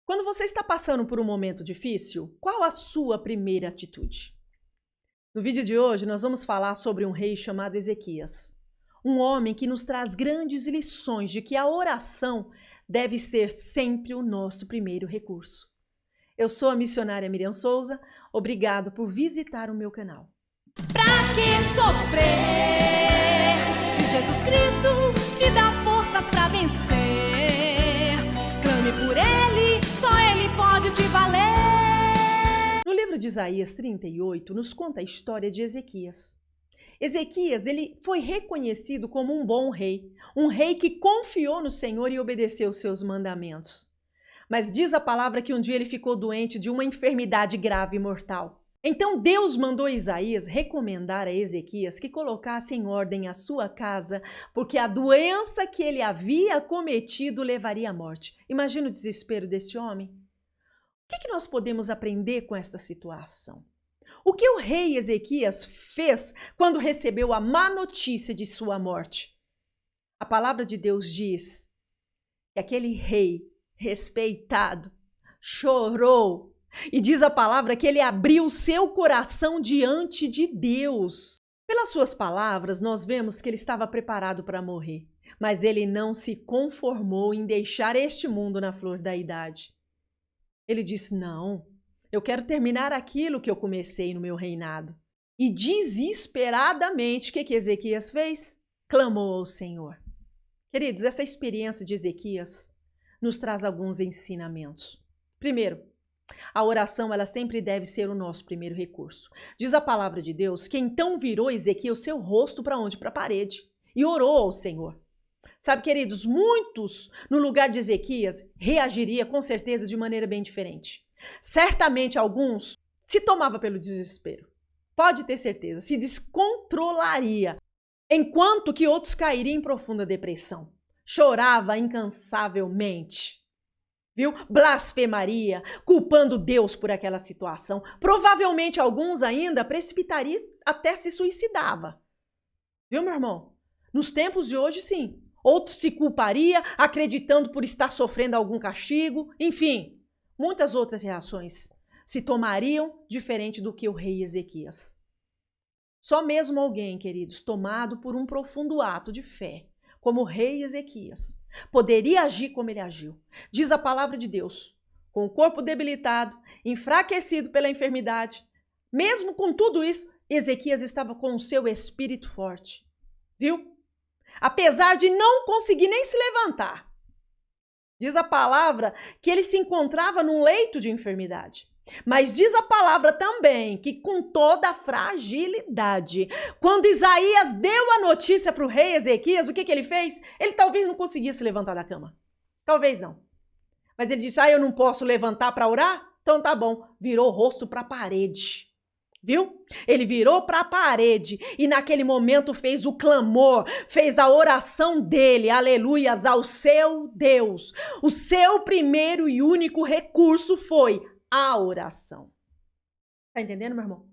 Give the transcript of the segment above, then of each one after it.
Quando você está passando por um momento difícil, qual a sua primeira atitude? No vídeo de hoje, nós vamos falar sobre um rei chamado Ezequias. Um homem que nos traz grandes lições de que a oração deve ser sempre o nosso primeiro recurso. Eu sou a missionária Miriam Souza. Obrigado por visitar o meu canal. Pra que sofrer? Se Jesus Cristo te dá forças pra vencer, clame por Ele, só Ele pode te valer. No livro de Isaías 38, nos conta a história de Ezequias. Ezequias, ele foi reconhecido como um bom rei, um rei que confiou no Senhor e obedeceu os seus mandamentos. Mas diz a palavra que um dia ele ficou doente de uma enfermidade grave e mortal. Então Deus mandou Isaías recomendar a Ezequias que colocasse em ordem a sua casa, porque a doença que ele havia cometido levaria à morte. Imagina o desespero desse homem. O que nós podemos aprender com esta situação? O que o rei Ezequias fez quando recebeu a má notícia de sua morte? A palavra de Deus diz que aquele rei respeitado chorou. E diz a palavra que ele abriu seu coração diante de Deus. Pelas suas palavras, nós vemos que ele estava preparado para morrer, mas ele não se conformou em deixar este mundo na flor da idade. Ele disse: não, eu quero terminar aquilo que eu comecei no meu reinado. E desesperadamente, o que Ezequias fez? Clamou ao Senhor. Queridos, essa experiência de Ezequias nos traz alguns ensinamentos. Primeiro, a oração, ela sempre deve ser o nosso primeiro recurso. Diz a palavra de Deus que então virou Ezequias o seu rosto para onde? Para a parede. E orou ao Senhor. Sabe, queridos, muitos no lugar de Ezequias reagiria com certeza de maneira bem diferente. Certamente alguns se tomava pelo desespero. Pode ter certeza, se descontrolaria. Enquanto que outros cairiam em profunda depressão. Chorava incansavelmente. Viu? Blasfemaria, culpando Deus por aquela situação. Provavelmente alguns ainda precipitariam, até se suicidava. Viu, meu irmão? Nos tempos de hoje, sim. Outros se culparia, acreditando por estar sofrendo algum castigo. Enfim, muitas outras reações se tomariam diferente do que o rei Ezequias. Só mesmo alguém, queridos, tomado por um profundo ato de fé, como o rei Ezequias, poderia agir como ele agiu. Diz a palavra de Deus, com o corpo debilitado, enfraquecido pela enfermidade, mesmo com tudo isso, Ezequias estava com o seu espírito forte. Viu? Apesar de não conseguir nem se levantar. Diz a palavra que ele se encontrava num leito de enfermidade. Mas diz a palavra também que com toda a fragilidade, quando Isaías deu a notícia para o rei Ezequias, o que ele fez? Ele talvez não conseguia se levantar da cama. Talvez não. Mas ele disse: eu não posso levantar para orar? Então tá bom. Virou o rosto para a parede. Viu? Ele virou para a parede e naquele momento fez o clamor, fez a oração dele, aleluias, ao seu Deus. O seu primeiro e único recurso foi a oração. Tá entendendo, meu irmão?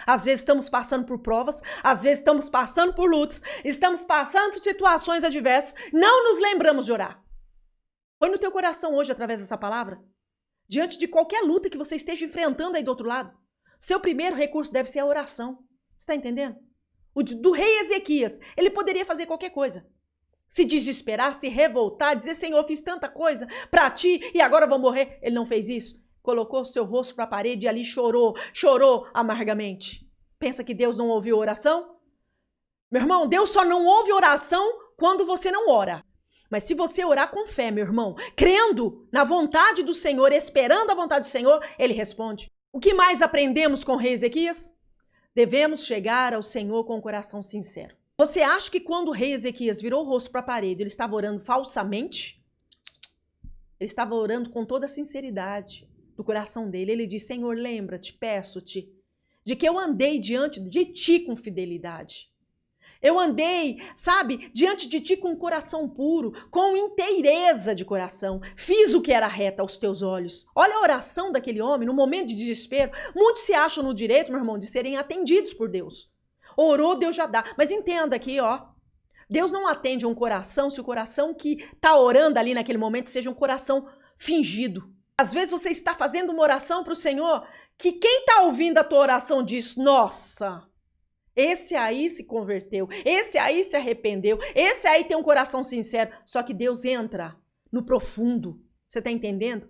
Às vezes estamos passando por provas, às vezes estamos passando por lutas, estamos passando por situações adversas, não nos lembramos de orar. Põe no teu coração hoje, através dessa palavra, diante de qualquer luta que você esteja enfrentando aí do outro lado, seu primeiro recurso deve ser a oração. Você tá entendendo? O do rei Ezequias, ele poderia fazer qualquer coisa. Se desesperar, se revoltar, dizer: Senhor, fiz tanta coisa para ti e agora vou morrer. Ele não fez isso. Colocou o seu rosto para a parede e ali chorou amargamente. Pensa que Deus não ouviu oração? Meu irmão, Deus só não ouve oração quando você não ora. Mas se você orar com fé, meu irmão, crendo na vontade do Senhor, esperando a vontade do Senhor, Ele responde. O que mais aprendemos com o rei Ezequias? Devemos chegar ao Senhor com o coração sincero. Você acha que quando o rei Ezequias virou o rosto para a parede, ele estava orando falsamente? Ele estava orando com toda a sinceridade do coração dele. Ele disse: Senhor, lembra-te, peço-te, de que eu andei diante de ti com fidelidade. Eu andei, sabe, diante de ti com um coração puro, com inteireza de coração. Fiz o que era reto aos teus olhos. Olha a oração daquele homem no momento de desespero. Muitos se acham no direito, meu irmão, de serem atendidos por Deus. Orou, Deus já dá. Mas entenda aqui, ó. Deus não atende um coração se o coração que está orando ali naquele momento seja um coração fingido. Às vezes você está fazendo uma oração para o Senhor que quem está ouvindo a tua oração diz, nossa, esse aí se converteu, esse aí se arrependeu, esse aí tem um coração sincero. Só que Deus entra no profundo. Você está entendendo?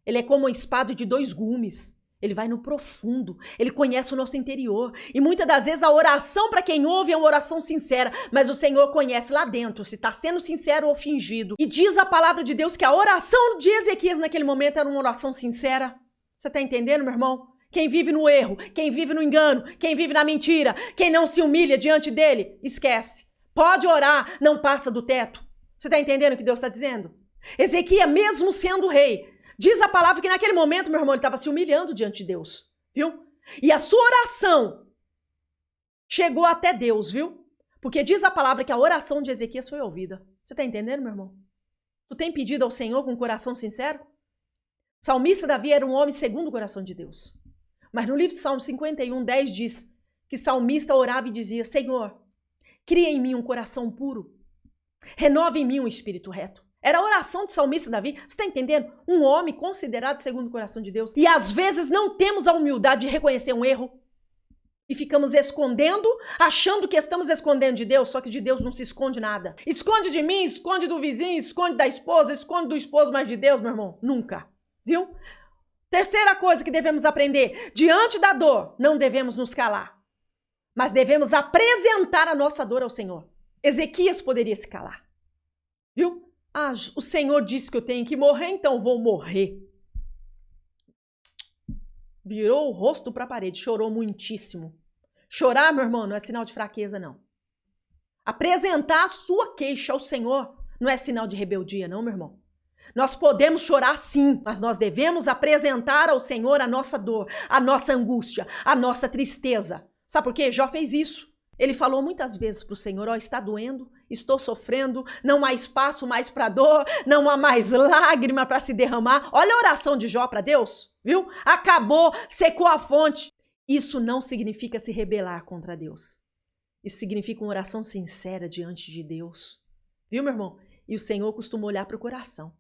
Ele é como uma espada de 2 gumes. Ele vai no profundo. Ele conhece o nosso interior. E muitas das vezes a oração para quem ouve é uma oração sincera. Mas o Senhor conhece lá dentro se está sendo sincero ou fingido. E diz a palavra de Deus que a oração de Ezequias naquele momento era uma oração sincera. Você está entendendo, meu irmão? Quem vive no erro, quem vive no engano, quem vive na mentira, quem não se humilha diante dele, esquece. Pode orar, não passa do teto. Você está entendendo o que Deus está dizendo? Ezequias, mesmo sendo rei, diz a palavra que naquele momento, meu irmão, ele estava se humilhando diante de Deus, viu? E a sua oração chegou até Deus, viu? Porque diz a palavra que a oração de Ezequias foi ouvida. Você está entendendo, meu irmão? Tu tem pedido ao Senhor com um coração sincero? Salmista Davi era um homem segundo o coração de Deus. Mas no livro de Salmo 51:10 diz que salmista orava e dizia, Senhor, cria em mim um coração puro, renova em mim um espírito reto. Era a oração do salmista Davi. Você está entendendo? Um homem considerado segundo o coração de Deus. E às vezes não temos a humildade de reconhecer um erro. E ficamos escondendo, achando que estamos escondendo de Deus, só que de Deus não se esconde nada. Esconde de mim, esconde do vizinho, esconde da esposa, esconde do esposo, mas de Deus, meu irmão, nunca. Viu? Terceira coisa que devemos aprender. Diante da dor, não devemos nos calar. Mas devemos apresentar a nossa dor ao Senhor. Ezequias poderia se calar. Viu? Ah, o Senhor disse que eu tenho que morrer, então vou morrer. Virou o rosto para a parede, chorou muitíssimo. Chorar, meu irmão, não é sinal de fraqueza, não. Apresentar a sua queixa ao Senhor não é sinal de rebeldia, não, meu irmão. Nós podemos chorar sim, mas nós devemos apresentar ao Senhor a nossa dor, a nossa angústia, a nossa tristeza. Sabe por quê? Jó fez isso. Ele falou muitas vezes para o Senhor, ó, está doendo, estou sofrendo, não há espaço mais para dor, não há mais lágrima para se derramar. Olha a oração de Jó para Deus, viu? Acabou, secou a fonte. Isso não significa se rebelar contra Deus. Isso significa uma oração sincera diante de Deus. Viu, meu irmão? E o Senhor costuma olhar para o coração.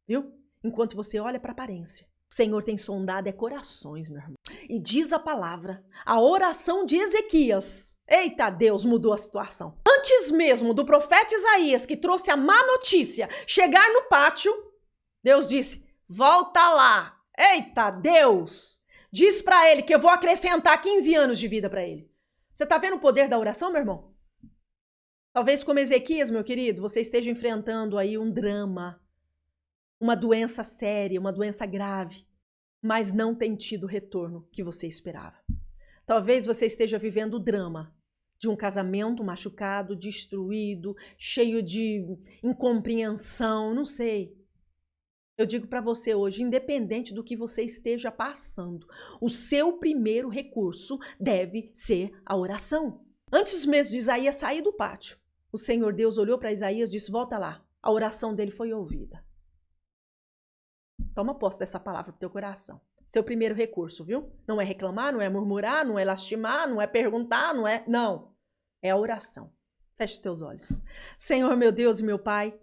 Viu? Enquanto você olha para a aparência. O Senhor tem sondado corações, meu irmão. E diz a palavra, a oração de Ezequias. Eita, Deus mudou a situação. Antes mesmo do profeta Isaías, que trouxe a má notícia, chegar no pátio, Deus disse, volta lá. Eita, Deus. Diz para ele que eu vou acrescentar 15 anos de vida para ele. Você está vendo o poder da oração, meu irmão? Talvez como Ezequias, meu querido, você esteja enfrentando aí um drama, uma doença séria, uma doença grave, mas não tem tido o retorno que você esperava. Talvez você esteja vivendo o drama de um casamento machucado, destruído, cheio de incompreensão, não sei. Eu digo para você hoje, independente do que você esteja passando, o seu primeiro recurso deve ser a oração. Antes mesmo de Isaías sair do pátio, o Senhor Deus olhou para Isaías e disse, volta lá. A oração dele foi ouvida. Toma posse dessa palavra pro teu coração. Seu primeiro recurso, viu? Não é reclamar, não é murmurar, não é lastimar, não é perguntar, não é... Não. É a oração. Feche os teus olhos. Senhor, meu Deus e meu Pai,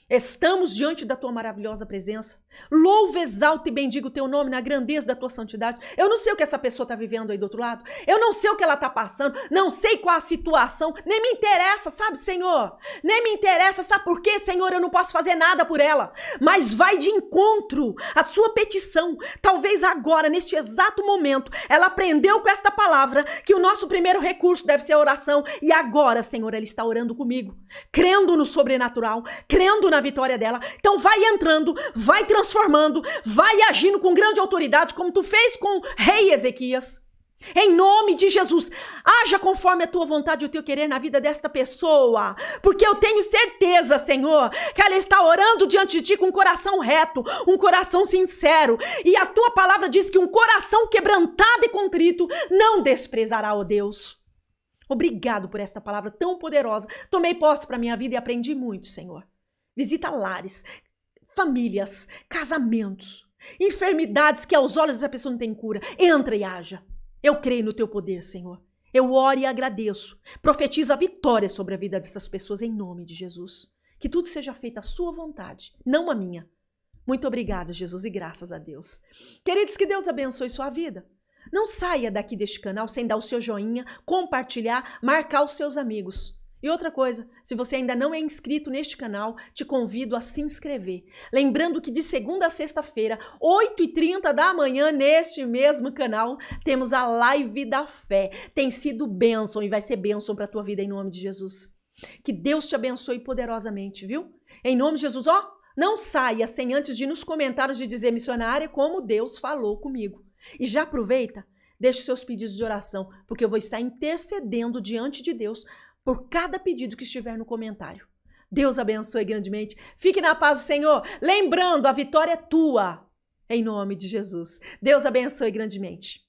estamos diante da tua maravilhosa presença. Louvo, exalto e bendigo o teu nome na grandeza da tua santidade. Eu não sei o que essa pessoa está vivendo aí do outro lado. Eu não sei o que ela está passando. Não sei qual a situação. Nem me interessa, sabe, Senhor? Nem me interessa. Sabe por quê, Senhor? Eu não posso fazer nada por ela. Mas vai de encontro à sua petição. Talvez agora, neste exato momento, ela aprendeu com esta palavra que o nosso primeiro recurso deve ser a oração. E agora, Senhor, ela está orando comigo. Crendo no sobrenatural. Crendo na vitória dela. Então vai entrando, vai transformando, vai agindo com grande autoridade, como tu fez com o rei Ezequias. Em nome de Jesus, haja conforme a tua vontade e o teu querer na vida desta pessoa, porque eu tenho certeza, Senhor, que ela está orando diante de ti com um coração reto, um coração sincero, e a tua palavra diz que um coração quebrantado e contrito não desprezará, ó Deus. Obrigado por esta palavra tão poderosa. Tomei posse para minha vida e aprendi muito, Senhor. Visita lares, famílias, casamentos, enfermidades que aos olhos da pessoa não tem cura. Entra e haja. Eu creio no teu poder, Senhor. Eu oro e agradeço. Profetizo a vitória sobre a vida dessas pessoas em nome de Jesus. Que tudo seja feito à sua vontade, não a minha. Muito obrigada, Jesus, e graças a Deus. Queridos, que Deus abençoe sua vida. Não saia daqui deste canal sem dar o seu joinha, compartilhar, marcar os seus amigos. E outra coisa, se você ainda não é inscrito neste canal, te convido a se inscrever. Lembrando que de segunda a sexta-feira, 8h30 da manhã, neste mesmo canal, temos a Live da Fé. Tem sido bênção e vai ser bênção para a tua vida em nome de Jesus. Que Deus te abençoe poderosamente, viu? Em nome de Jesus, ó, não saia sem antes de ir nos comentários de dizer, missionária, como Deus falou comigo. E já aproveita, deixe seus pedidos de oração, porque eu vou estar intercedendo diante de Deus por cada pedido que estiver no comentário. Deus abençoe grandemente. Fique na paz do Senhor. Lembrando, a vitória é tua. Em nome de Jesus. Deus abençoe grandemente.